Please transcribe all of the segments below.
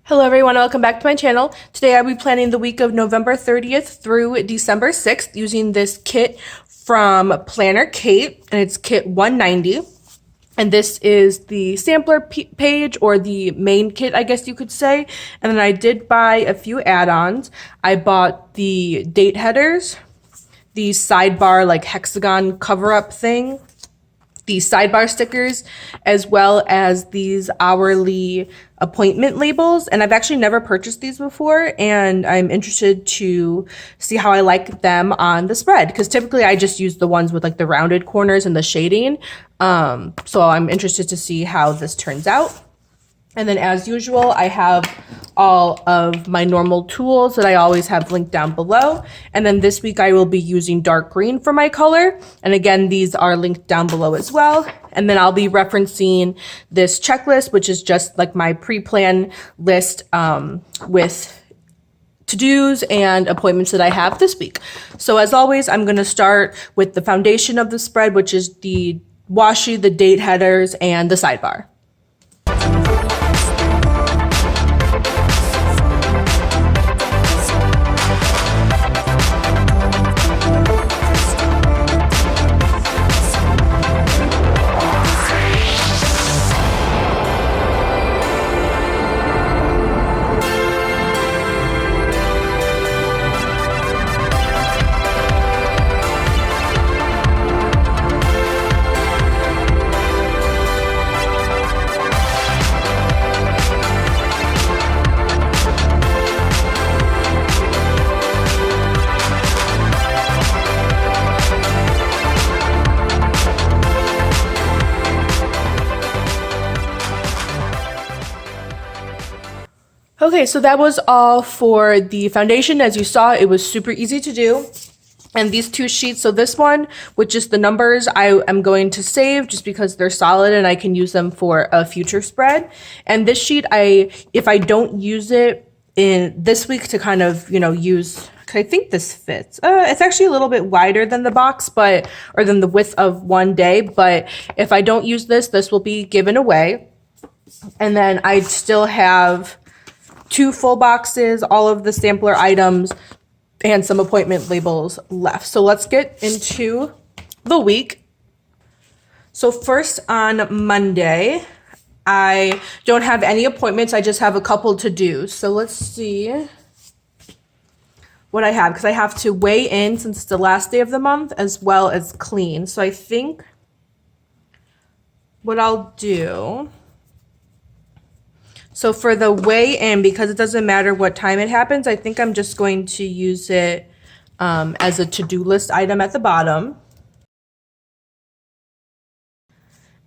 Hello everyone, welcome back to my channel. Today I'll be planning the week of November 30th through December 6th using this kit from Planner Kate, and it's kit 190. And this is the sampler page, or the main kit, I guess you could say. And then I did buy a few add-ons. I bought the date headers, the sidebar like hexagon cover-up thing, the sidebar stickers, as well as these hourly appointment labels. And I've actually never purchased these before, and I'm interested to see how I like them on the spread, because typically I just use the ones with like the rounded corners and the shading. So I'm interested to see how this turns out. And then as usual, I have all of my normal tools that I always have linked down below. And then this week I will be using dark green for my color. And again, these are linked down below as well. And then I'll be referencing this checklist, which is just like my pre-plan list with to-dos and appointments that I have this week. So as always, I'm gonna start with the foundation of the spread, which is the washi, the date headers, and the sidebar. Okay, so that was all for the foundation. As you saw, it was super easy to do. And these two sheets, so this one with just the numbers, I am going to save just because they're solid and I can use them for a future spread. And this sheet, if I don't use it in this week to kind of, use, I think this fits. It's actually a little bit wider than the box, or than the width of one day. But if I don't use this, this will be given away. And then I still have 2 full boxes, all of the sampler items, and some appointment labels left. So let's get into the week. So first on Monday, I don't have any appointments. I just have a couple to do. So let's see what I have, because I have to weigh in since it's the last day of the month, as well as clean. So I think what I'll do, so for the weigh-in, because it doesn't matter what time it happens, I think I'm just going to use it as a to-do list item at the bottom.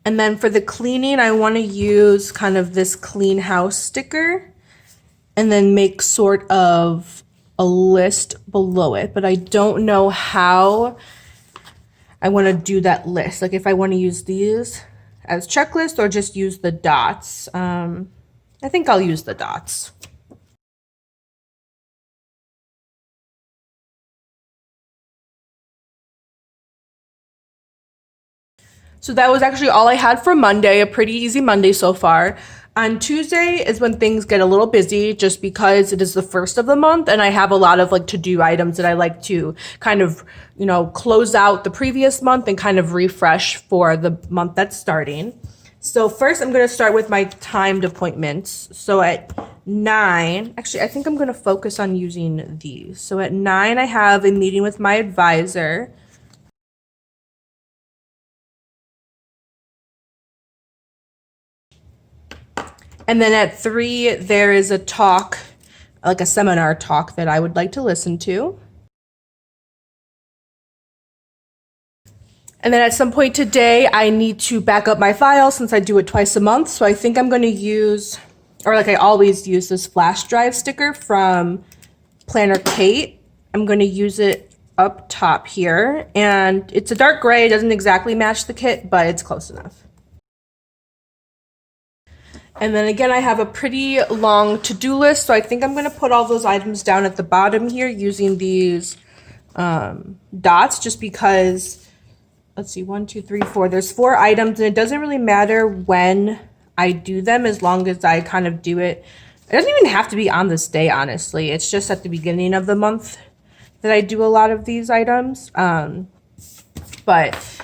And then for the cleaning, I want to use kind of this clean house sticker and then make sort of a list below it. But I don't know how I want to do that list. Like if I want to use these as checklist or just use the dots. I think I'll use the dots. So that was actually all I had for Monday, a pretty easy Monday so far. On Tuesday is when things get a little busy, just because it is the first of the month and I have a lot of like to-do items that I like to kind of, close out the previous month and kind of refresh for the month that's starting. So first I'm going to start with my timed appointments. So at 9, actually I think I'm going to focus on using these. So at 9 I have a meeting with my advisor. And then at 3 there is a talk, like a seminar talk that I would like to listen to. And then at some point today, I need to back up my file since I do it twice a month. So I think I'm going to use, or like I always use, this flash drive sticker from Planner Kate. I'm going to use it up top here. And it's a dark gray. It doesn't exactly match the kit, but it's close enough. And then again, I have a pretty long to-do list. So I think I'm going to put all those items down at the bottom here using these dots, just because, let's see, 1, 2, 3, 4. There's 4 items, and it doesn't really matter when I do them as long as I kind of do it It doesn't even have to be on this day, honestly. It's just at the beginning of the month that I do a lot of these items. But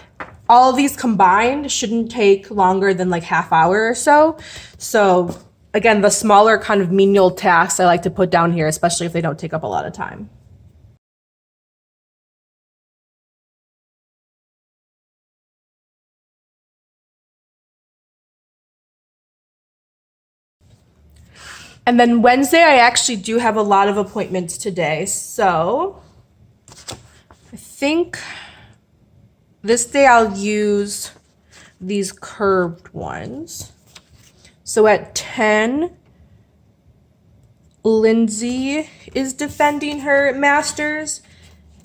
all of these combined shouldn't take longer than like half hour or so. So again, the smaller kind of menial tasks I like to put down here, especially if they don't take up a lot of time. And then Wednesday, I actually do have a lot of appointments today. So I think this day I'll use these curved ones. So at 10, Lindsay is defending her master's.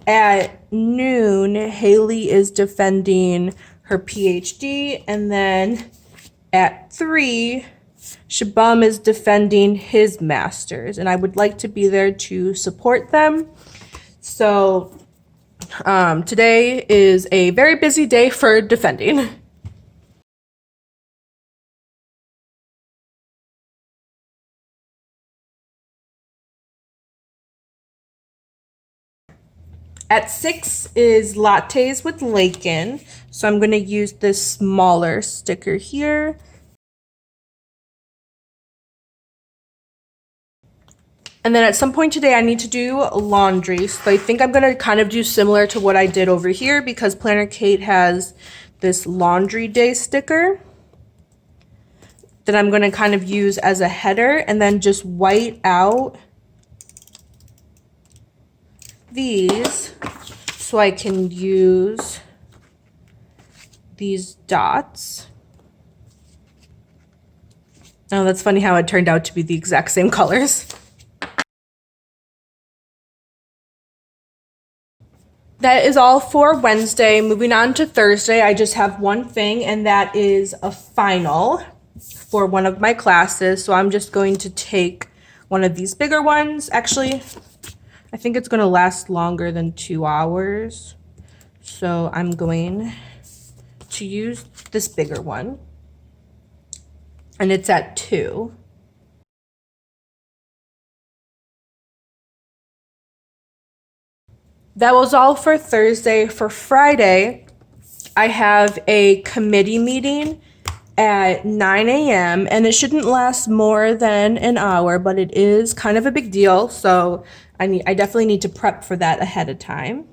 At noon, Haley is defending her PhD. And then at 3, Shabam is defending his master's. And I would like to be there to support them. So today is a very busy day for defending. At 6 is lattes with Lakin. So I'm going to use this smaller sticker here. And then at some point today, I need to do laundry. So I think I'm going to kind of do similar to what I did over here because Planner Kate has this laundry day sticker that I'm going to kind of use as a header and then just white out these so I can use these dots. Oh, that's funny how it turned out to be the exact same colors. That is all for Wednesday. Moving on to Thursday, I just have one thing, and that is a final for one of my classes. So I'm just going to take one of these bigger ones. Actually, I think it's going to last longer than 2 hours. So I'm going to use this bigger one. And it's at 2. That was all for Thursday. For Friday, I have a committee meeting at 9 a.m. and it shouldn't last more than an hour, but it is kind of a big deal. So I definitely need to prep for that ahead of time.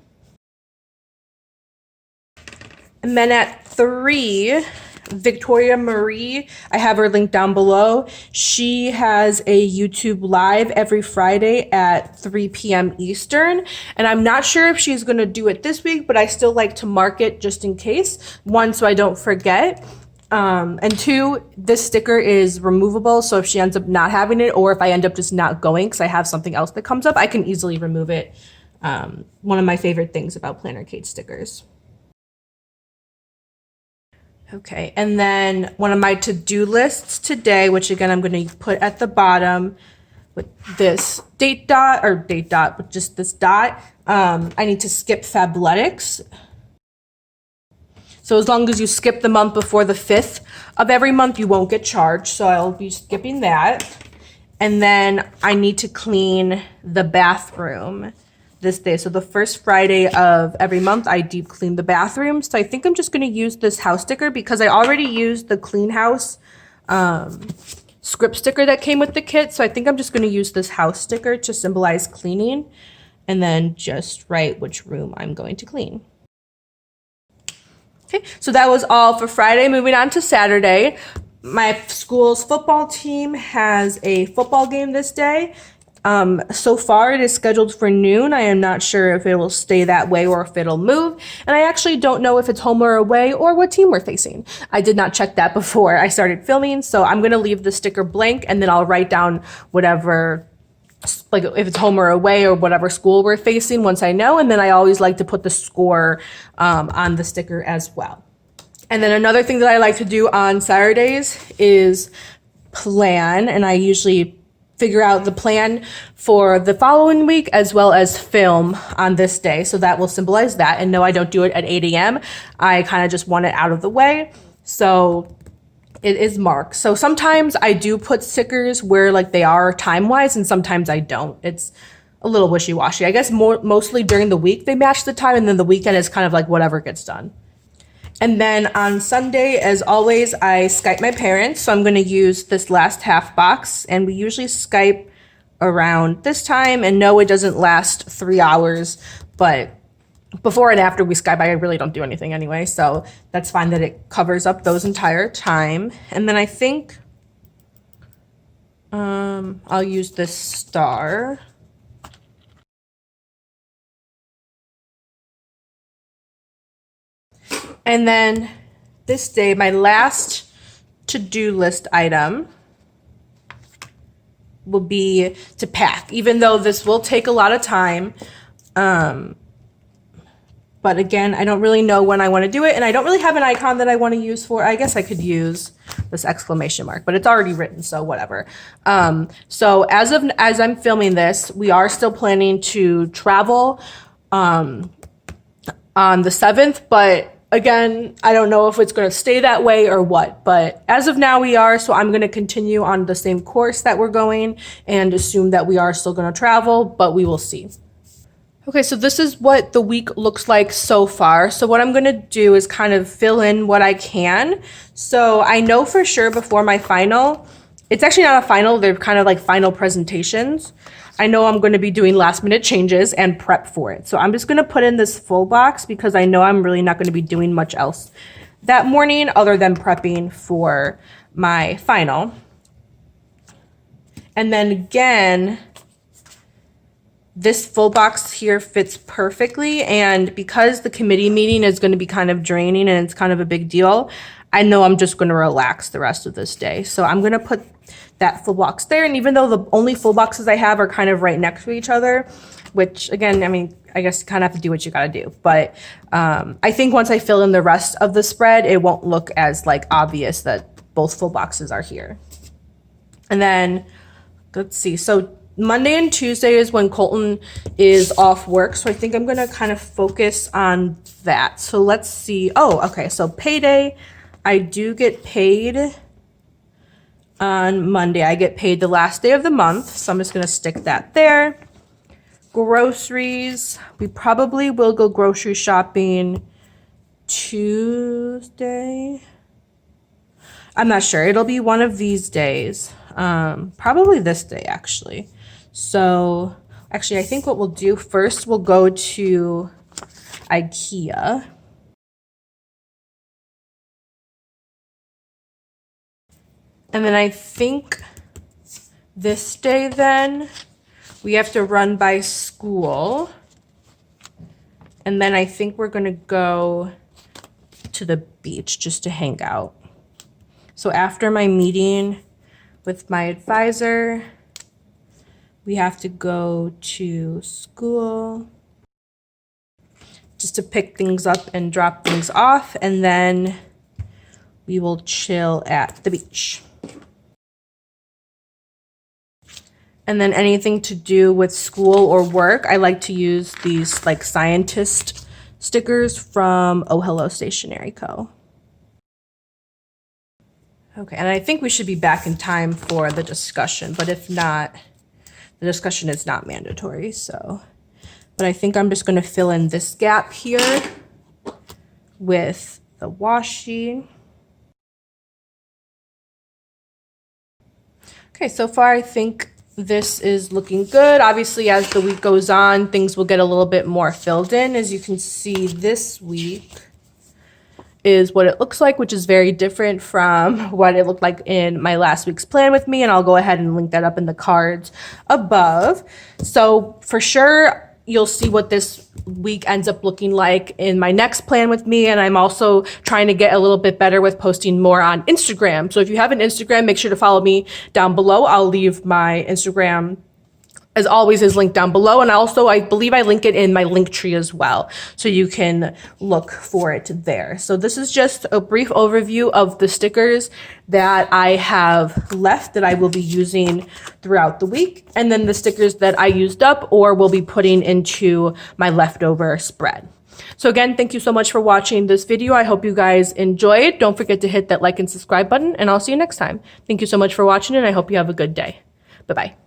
And then at 3, Victoria Marie, I have her link down below. She has a YouTube live every Friday at 3 p.m. Eastern. And I'm not sure if she's going to do it this week, but I still like to mark it just in case. 1, so I don't forget. And 2, this sticker is removable. So if she ends up not having it, or if I end up just not going because I have something else that comes up, I can easily remove it. One of my favorite things about Planner Kate stickers. Okay, and then one of my to-do lists today, which again I'm going to put at the bottom with this date dot, with just this dot. I need to skip Fabletics. So as long as you skip the month before the 5th of every month, you won't get charged. So I'll be skipping that. And then I need to clean the bathroom this day. So the first Friday of every month, I deep clean the bathroom. So I think I'm just going to use this house sticker because I already used the clean house script sticker that came with the kit. So I think I'm just going to use this house sticker to symbolize cleaning and then just write which room I'm going to clean. Okay, so that was all for Friday. Moving on to Saturday. My school's football team has a football game this day. So far it is scheduled for noon. I am not sure if it will stay that way or if it'll move. And I actually don't know if it's home or away or what team we're facing. I did not check that before I started filming. So I'm going to leave the sticker blank and then I'll write down whatever, like if it's home or away or whatever school we're facing once I know. And then I always like to put the score on the sticker as well. And then another thing that I like to do on Saturdays is plan. And I usually figure out the plan for the following week as well as film on this day. So that will symbolize that. And no, I don't do it at 8 a.m. I kind of just want it out of the way. So it is marked. So sometimes I do put stickers where like they are time-wise, and sometimes I don't. It's a little wishy-washy. I guess mostly during the week they match the time, and then the weekend is kind of like whatever gets done. And then on Sunday, as always, I Skype my parents. So I'm going to use this last half box, and we usually Skype around this time. And no, it doesn't last 3 hours, but before and after we Skype, I really don't do anything anyway. So that's fine that it covers up those entire time. And then I think I'll use this star. And then this day, my last to-do list item will be to pack, even though this will take a lot of time. But again, I don't really know when I want to do it, and I don't really have an icon that I want to use for. I guess I could use this exclamation mark, but it's already written, so whatever. So as I'm filming this, we are still planning to travel on the 7th, but again, I don't know if it's going to stay that way or what, but as of now we are, so I'm going to continue on the same course that we're going and assume that we are still going to travel, but we will see. Okay, so this is what the week looks like so far. So what I'm going to do is kind of fill in what I can. So I know for sure before my final, it's actually not a final, they're kind of like final presentations. I know I'm going to be doing last minute changes and prep for it. So I'm just going to put in this full box because I know I'm really not going to be doing much else that morning other than prepping for my final. And then again, this full box here fits perfectly. And because the committee meeting is going to be kind of draining and it's kind of a big deal, I know I'm just going to relax the rest of this day. So I'm going to put that full box there. And even though the only full boxes I have are kind of right next to each other, which again, I mean, I guess you kind of have to do what you got to do. But I think once I fill in the rest of the spread, it won't look as like obvious that both full boxes are here. And then let's see. So Monday and Tuesday is when Colton is off work. So I think I'm going to kind of focus on that. So let's see. Oh, okay. So payday, I do get paid on Monday. I get paid the last day of the month. So I'm just going to stick that there. Groceries, we probably will go grocery shopping Tuesday. I'm not sure. It'll be one of these days. Probably this day, actually. So, actually, I think what we'll do first, we'll go to IKEA. And then I think this day then, we have to run by school. And then I think we're going to go to the beach just to hang out. So after my meeting with my advisor, we have to go to school just to pick things up and drop things off, and then we will chill at the beach. And then anything to do with school or work, I like to use these like scientist stickers from Oh Hello Stationery Co. Okay, and I think we should be back in time for the discussion, but if not, the discussion is not mandatory, so. But I think I'm just gonna fill in this gap here with the washi. Okay, so far I think this is looking good. Obviously, as the week goes on, things will get a little bit more filled in. As you can see, this week is what it looks like, which is very different from what it looked like in my last week's plan with me. And I'll go ahead and link that up in the cards above. So for sure, you'll see what this week ends up looking like in my next plan with me. And I'm also trying to get a little bit better with posting more on Instagram. So if you have an Instagram, make sure to follow me down below. I'll leave my Instagram, as always, is linked down below. And also, I believe I link it in my link tree as well. So you can look for it there. So this is just a brief overview of the stickers that I have left that I will be using throughout the week. And then the stickers that I used up or will be putting into my leftover spread. So again, thank you so much for watching this video. I hope you guys enjoyed. Don't forget to hit that like and subscribe button, and I'll see you next time. Thank you so much for watching, and I hope you have a good day. Bye-bye.